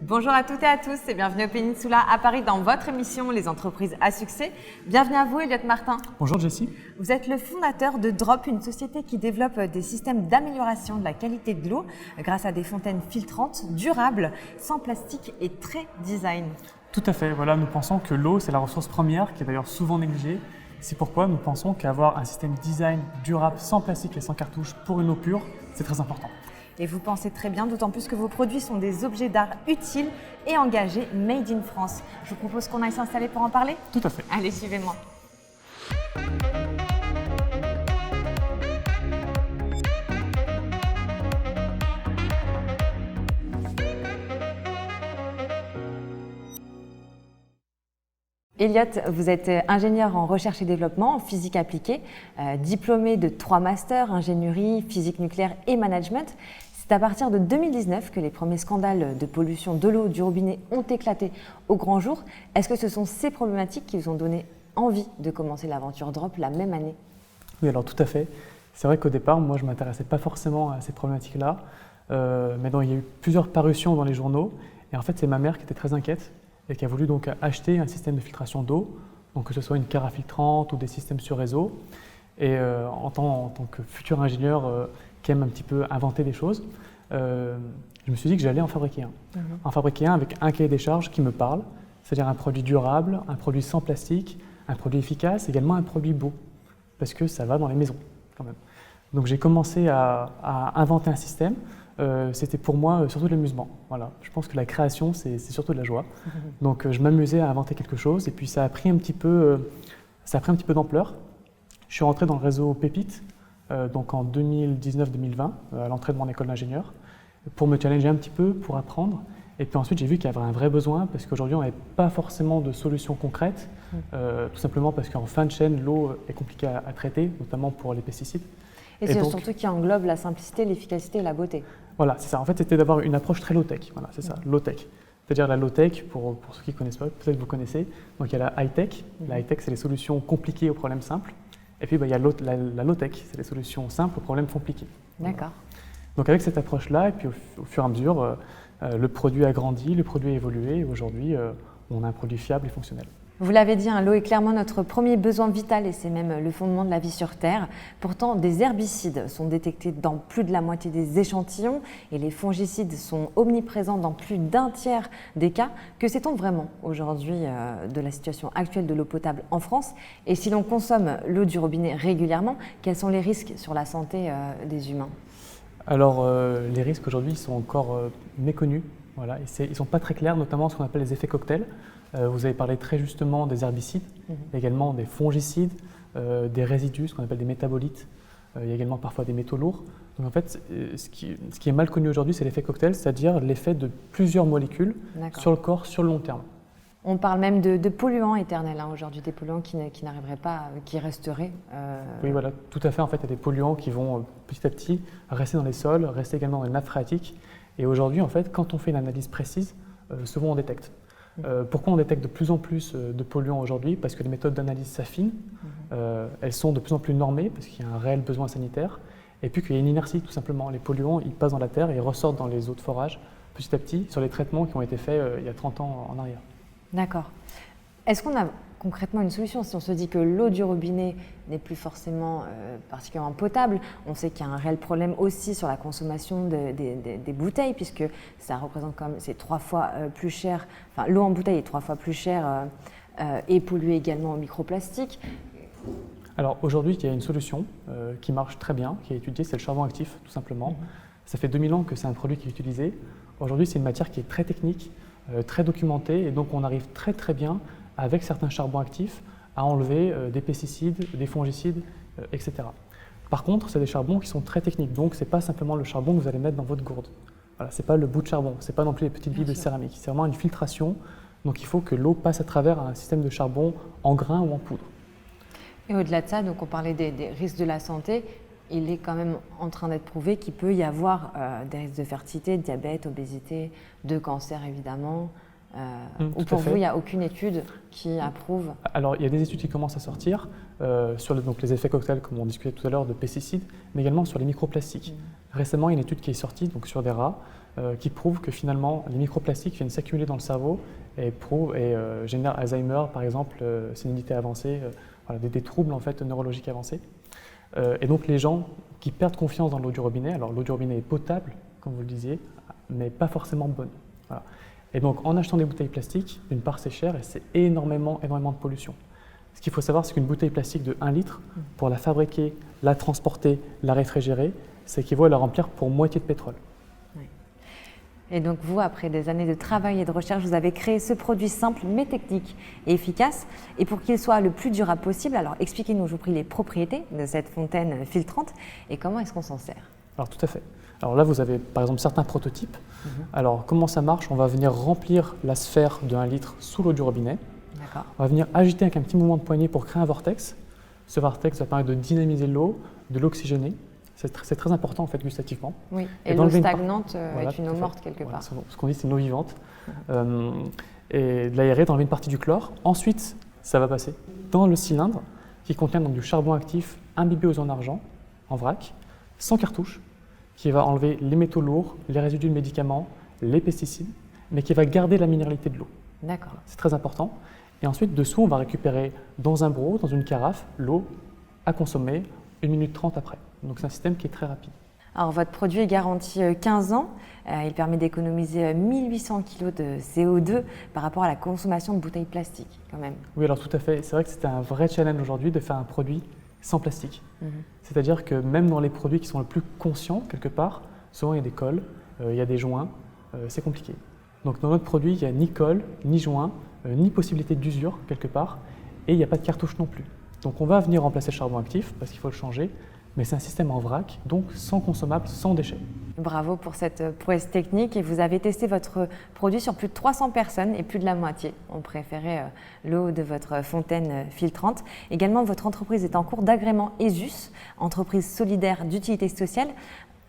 Bonjour à toutes et à tous et bienvenue au Peninsula à Paris dans votre émission Les entreprises à succès. Bienvenue à vous Elliot Martin. Bonjour Jessie. Vous êtes le fondateur de Drop, une société qui développe des systèmes d'amélioration de la qualité de l'eau grâce à des fontaines filtrantes, durables, sans plastique et très design. Tout à fait, voilà, nous pensons que l'eau c'est la ressource première qui est d'ailleurs souvent négligée. C'est pourquoi nous pensons qu'avoir un système design durable, sans plastique et sans cartouche pour une eau pure, c'est très important. Et vous pensez très bien, d'autant plus que vos produits sont des objets d'art utiles et engagés, made in France. Je vous propose qu'on aille s'installer pour en parler. Tout à fait. Allez, suivez-moi. Elliot, vous êtes ingénieur en recherche et développement, en physique appliquée, diplômé de 3 masters, ingénierie, physique nucléaire et management. C'est à partir de 2019 que les premiers scandales de pollution de l'eau du robinet ont éclaté au grand jour. Est-ce que ce sont ces problématiques qui vous ont donné envie de commencer l'aventure Drop la même année? Oui, alors tout à fait. C'est vrai qu'au départ, moi je ne m'intéressais pas forcément à ces problématiques-là, mais il y a eu plusieurs parutions dans les journaux, et en fait c'est ma mère qui était très inquiète et qui a voulu donc acheter un système de filtration d'eau, donc que ce soit une carafe filtrante ou des systèmes sur réseau. Et en tant que futur ingénieur qui aime un petit peu inventer des choses, je me suis dit que j'allais en fabriquer un. En fabriquer un avec un cahier des charges qui me parle, c'est-à-dire un produit durable, un produit sans plastique, un produit efficace, également un produit beau, parce que ça va dans les maisons quand même. Donc j'ai commencé à inventer un système. C'était pour moi surtout de l'amusement. Voilà. Je pense que la création, c'est surtout de la joie. Donc je m'amusais à inventer quelque chose et puis ça a pris un petit peu d'ampleur. Je suis rentré dans le réseau Pépite donc en 2019-2020 à l'entrée de mon école d'ingénieur pour me challenger un petit peu, pour apprendre. Et puis ensuite, j'ai vu qu'il y avait un vrai besoin parce qu'aujourd'hui, on n'avait pas forcément de solutions concrètes, tout simplement parce qu'en fin de chaîne, l'eau est compliquée à traiter, notamment pour les pesticides. Et c'est surtout qui englobe la simplicité, l'efficacité et la beauté. Voilà, c'est ça. En fait, c'était d'avoir une approche très low-tech. Voilà, c'est ça, low-tech. C'est-à-dire la low-tech, pour ceux qui ne connaissent pas, peut-être que vous connaissez. Donc il y a la high-tech. La high-tech, c'est les solutions compliquées aux problèmes simples. Et puis il y a la low-tech, c'est les solutions simples aux problèmes compliqués. D'accord. Donc avec cette approche-là, et puis au fur et à mesure, le produit a grandi, le produit a évolué, et aujourd'hui, on a un produit fiable et fonctionnel. Vous l'avez dit, l'eau est clairement notre premier besoin vital et c'est même le fondement de la vie sur Terre. Pourtant, des herbicides sont détectés dans plus de la moitié des échantillons et les fongicides sont omniprésents dans plus d'un tiers des cas. Que sait-on vraiment aujourd'hui de la situation actuelle de l'eau potable en France? Et si l'on consomme l'eau du robinet régulièrement, quels sont les risques sur la santé des humains? Alors, les risques aujourd'hui sont encore méconnus. Voilà, ils ne sont pas très clairs, notamment ce qu'on appelle les effets cocktails. Vous avez parlé très justement des herbicides, également des fongicides, des résidus, ce qu'on appelle des métabolites. Il y a également parfois des métaux lourds. Donc en fait, ce qui est mal connu aujourd'hui, c'est l'effet cocktail, c'est-à-dire l'effet de plusieurs molécules sur le corps sur le long terme. On parle même de polluants éternels aujourd'hui, des polluants qui n'arriveraient pas, qui resteraient. Oui, voilà, tout à fait. En fait, il y a des polluants qui vont petit à petit rester dans les sols, rester également dans les nappes phréatiques. Et aujourd'hui, en fait, quand on fait une analyse précise, souvent on détecte. Pourquoi on détecte de plus en plus de polluants aujourd'hui? Parce que les méthodes d'analyse s'affinent, elles sont de plus en plus normées parce qu'il y a un réel besoin sanitaire et puis qu'il y a une inertie tout simplement. Les polluants, ils passent dans la terre et ils ressortent dans les eaux de forage petit à petit sur les traitements qui ont été faits il y a 30 ans en arrière. D'accord. Est-ce qu'on a concrètement une solution si on se dit que l'eau du robinet n'est plus forcément particulièrement potable? On sait qu'il y a un réel problème aussi sur la consommation des bouteilles puisque ça représente comme c'est 3 fois plus cher, enfin l'eau en bouteille est 3 fois plus chère et polluée également au microplastique. Alors aujourd'hui, il y a une solution qui marche très bien, qui est étudiée, c'est le charbon actif tout simplement. Ça fait 2000 ans que c'est un produit qui est utilisé. Aujourd'hui, c'est une matière qui est très technique, très documentée et donc on arrive très très bien avec certains charbons actifs à enlever des pesticides, des fongicides, etc. Par contre, c'est des charbons qui sont très techniques, donc ce n'est pas simplement le charbon que vous allez mettre dans votre gourde. Voilà, ce n'est pas le bout de charbon, ce n'est pas non plus les petites billes de céramique, c'est vraiment une filtration, donc il faut que l'eau passe à travers un système de charbon en grains ou en poudre. Et au-delà de ça, donc on parlait des risques de la santé, il est quand même en train d'être prouvé qu'il peut y avoir des risques de fertilité, de diabète, obésité, de cancer évidemment. Ou pour vous, il n'y a aucune étude qui approuve? Alors, il y a des études qui commencent à sortir sur donc les effets cocktails, comme on discutait tout à l'heure, de pesticides, mais également sur les microplastiques. Récemment, il y a une étude qui est sortie donc, sur des rats qui prouve que finalement, les microplastiques viennent s'accumuler dans le cerveau et génèrent Alzheimer, par exemple, sénilité avancée, voilà, des troubles en fait, neurologiques avancés. Et donc les gens qui perdent confiance dans l'eau du robinet, alors l'eau du robinet est potable, comme vous le disiez, mais pas forcément bonne. Voilà. Et donc en achetant des bouteilles plastiques, d'une part c'est cher et c'est énormément de pollution. Ce qu'il faut savoir, c'est qu'une bouteille plastique de 1 litre, pour la fabriquer, la transporter, la réfrigérer, ça équivaut à la remplir pour moitié de pétrole. Oui. Et donc vous, après des années de travail et de recherche, vous avez créé ce produit simple mais technique et efficace. Et pour qu'il soit le plus durable possible, alors expliquez-nous, je vous prie, les propriétés de cette fontaine filtrante et comment est-ce qu'on s'en sert? Alors tout à fait. Alors là, vous avez par exemple certains prototypes. Alors comment ça marche? On va venir remplir la sphère de 1 litre sous l'eau du robinet. On va venir agiter avec un petit mouvement de poignet pour créer un vortex. Ce vortex va permettre de dynamiser l'eau, de l'oxygéner. C'est très important en fait gustativement. Oui, et l'eau stagnante est une eau morte quelque part. Ce qu'on dit, c'est une eau vivante. Et de l'aérer, d'enlever une partie du chlore. Ensuite, ça va passer dans le cylindre qui contient donc du charbon actif imbibé aux en argent, en vrac, sans cartouche, qui va enlever les métaux lourds, les résidus de médicaments, les pesticides, mais qui va garder la minéralité de l'eau. D'accord. C'est très important. Et ensuite, dessous, on va récupérer dans un broc, dans une carafe, l'eau à consommer 1 minute 30 après. Donc c'est un système qui est très rapide. Alors votre produit est garanti 15 ans. Il permet d'économiser 1800 kg de CO2 par rapport à la consommation de bouteilles plastiques quand même. Oui, alors tout à fait. C'est vrai que c'était un vrai challenge aujourd'hui de faire un produit sans plastique. C'est-à-dire que même dans les produits qui sont le plus conscients, quelque part, souvent il y a des cols, il y a des joints, c'est compliqué. Donc dans notre produit, il n'y a ni colle, ni joint, ni possibilité d'usure quelque part, et il n'y a pas de cartouche non plus. Donc on va venir remplacer le charbon actif parce qu'il faut le changer, mais c'est un système en vrac, donc sans consommable, sans déchets. Bravo pour cette prouesse technique et vous avez testé votre produit sur plus de 300 personnes et plus de la moitié ont préféré l'eau de votre fontaine filtrante. Également, votre entreprise est en cours d'agrément ESUS, entreprise solidaire d'utilité sociale,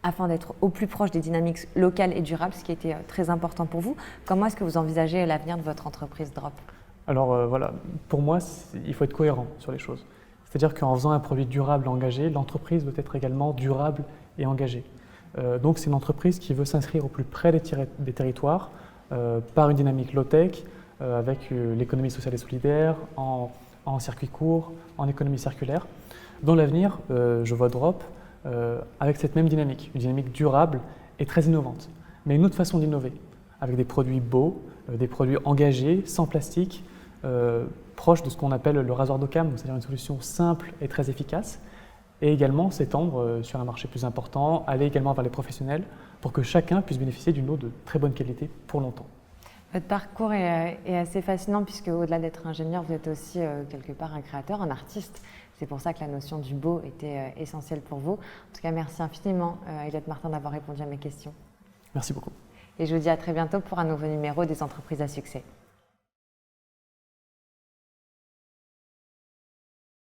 afin d'être au plus proche des dynamiques locales et durables, ce qui était très important pour vous. Comment est-ce que vous envisagez l'avenir de votre entreprise Drop? Alors voilà, pour moi, il faut être cohérent sur les choses. C'est-à-dire qu'en faisant un produit durable et engagé, l'entreprise doit être également durable et engagée. Donc c'est une entreprise qui veut s'inscrire au plus près des territoires par une dynamique low-tech, avec l'économie sociale et solidaire, en circuit court, en économie circulaire. Dans l'avenir, je vois Drop avec cette même dynamique, une dynamique durable et très innovante, mais une autre façon d'innover, avec des produits beaux, des produits engagés, sans plastique, proche de ce qu'on appelle le rasoir d'Occam, c'est-à-dire une solution simple et très efficace, et également s'étendre sur un marché plus important, aller également vers les professionnels pour que chacun puisse bénéficier d'une eau de très bonne qualité pour longtemps. Votre parcours est assez fascinant puisque au-delà d'être ingénieur, vous êtes aussi quelque part un créateur, un artiste. C'est pour ça que la notion du beau était essentielle pour vous. En tout cas, merci infiniment, Elliott Martin, d'avoir répondu à mes questions. Merci beaucoup. Et je vous dis à très bientôt pour un nouveau numéro des entreprises à succès.